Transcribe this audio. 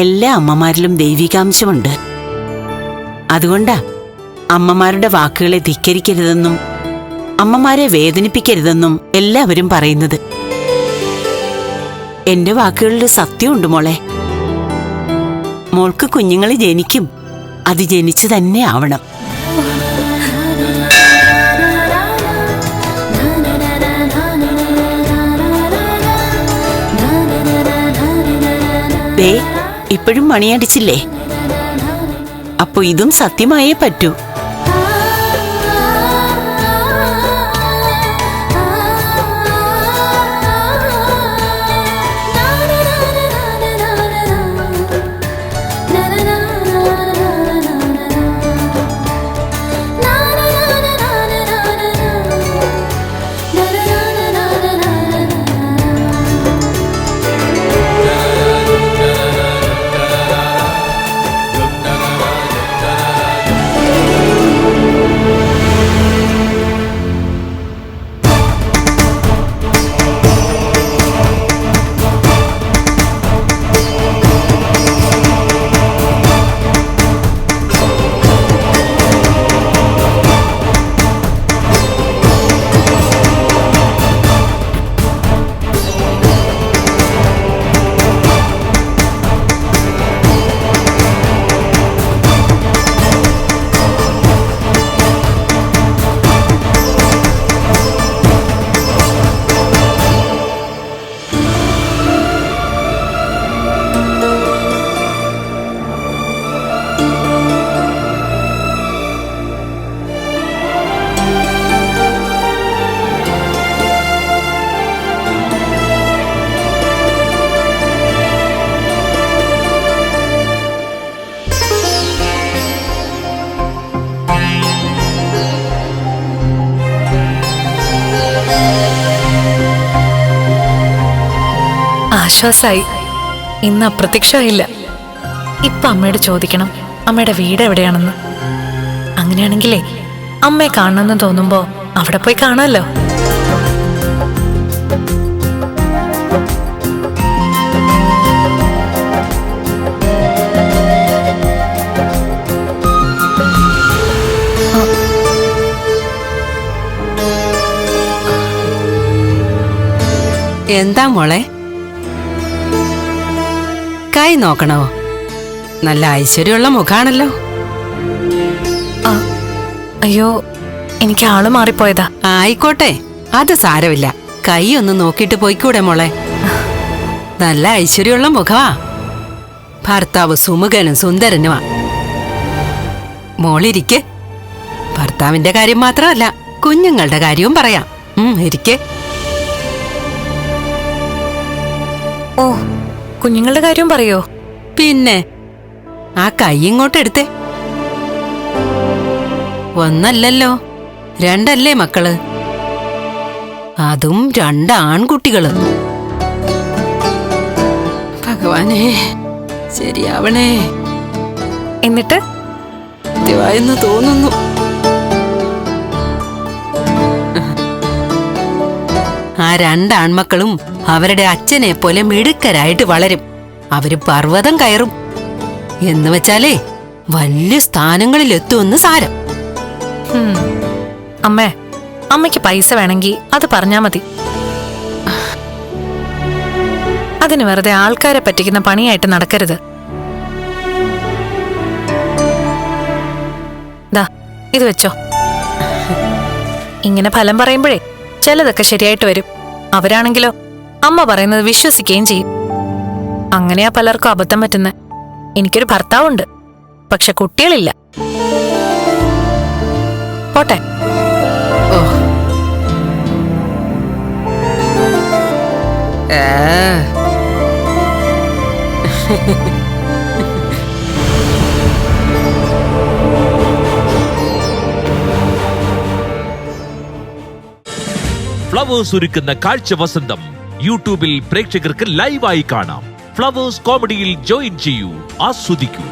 എല്ലാ അമ്മമാരിലും ദൈവികാംശമുണ്ട്. അതുകൊണ്ടാ അമ്മമാരുടെ വാക്കുകളെ ധിക്കരിക്കരുതെന്നും അമ്മമാരെ വേദനിപ്പിക്കരുതെന്നും എല്ലാവരും പറയുന്നത്. എന്റെ വാക്കുകളിൽ സത്യമുണ്ട് മോളെ. മോൾക്ക് കുഞ്ഞുങ്ങൾ ജനിക്കും, അത് ജനിച്ചു തന്നെ ആവണം. ദേ, ഇപ്പോഴും മണിയടിച്ചില്ലേ? അപ്പൊ ഇതും സത്യമായേ പറ്റൂ. ആശ്വാസായി. ഇന്ന് അപ്രത്യക്ഷമായില്ല. ഇപ്പൊ അമ്മയോട് ചോദിക്കണം അമ്മയുടെ വീട് എവിടെയാണെന്ന്. അങ്ങനെയാണെങ്കിലേ അമ്മയെ കാണണമെന്ന് തോന്നുമ്പോ അവിടെ പോയി കാണാമല്ലോ. എന്താ മോളെ, കൈ നോക്കണോ? നല്ല ഐശ്വര്യമുള്ള മുഖാണല്ലോ. അയ്യോ, എനിക്ക് ആള് മാറിപ്പോയതാ. ആയിക്കോട്ടെ, അത് സാരമില്ല. കൈ ഒന്ന് നോക്കിയിട്ട് പോയിക്കൂടെ മോളെ? നല്ല ഐശ്വര്യമുള്ള മുഖമാ. ഭർത്താവ് സുമുഖനും സുന്ദരനുമാ. മോളിരിക്കെ. ഭർത്താവിന്റെ കാര്യം മാത്രമല്ല, കുഞ്ഞുങ്ങളുടെ കാര്യവും പറയാം. ഇരിക്കെ. ഓ, കുഞ്ഞുങ്ങളുടെ കാര്യം പറയോ? പിന്നെ ആ കൈ ഇങ്ങോട്ട് എടുത്തേ. ഒന്നല്ലല്ലോ, രണ്ടല്ലേ മക്കള്, അതും 2 ആൺകുട്ടികള്. ഭഗവാനേ, ശരിയാവണേ. എന്നിട്ട് സത്യമായെന്ന് തോന്നുന്നു. ആ 2 ആൺമക്കളും അവരുടെ അച്ഛനെ പോലെ മിടുക്കരായിട്ട് വളരും. അവര് പർവ്വതം കയറും. എന്ന് വെച്ചാലേ വലിയ സ്ഥാനങ്ങളിൽ എത്തുമെന്ന് സാരം. അമ്മേ, അമ്മയ്ക്ക് പൈസ വേണമെങ്കിൽ അത് പറഞ്ഞാ മതി. അതിന് വെറുതെ ആൾക്കാരെ പറ്റിക്കുന്ന പണിയായിട്ട് നടക്കരുത്. ദാ, ഇത് വെച്ചോ. ഇങ്ങനെ ഫലം പറയുമ്പോഴേ ചിലതൊക്കെ ശരിയായിട്ട് വരും. അവരാണെങ്കിലോ അമ്മ പറയുന്നത് വിശ്വസിക്കുകയും ചെയ്യും. അങ്ങനെയാ പലർക്കും അബദ്ധം പറ്റുന്നത്. എനിക്കൊരു ഭർത്താവുണ്ട്, പക്ഷെ കുട്ടികളില്ല. പോട്ടെ. ഫ്ലവേഴ്സ് ഒരുക്കുന്ന കാഴ്ച വസന്തം യൂട്യൂബിൽ പ്രേക്ഷകർക്ക് ലൈവായി കാണാം. ഫ്ലവേഴ്സ് കോമഡിയിൽ ജോയിൻ ചെയ്യൂ, ആസ്വദിക്കൂ.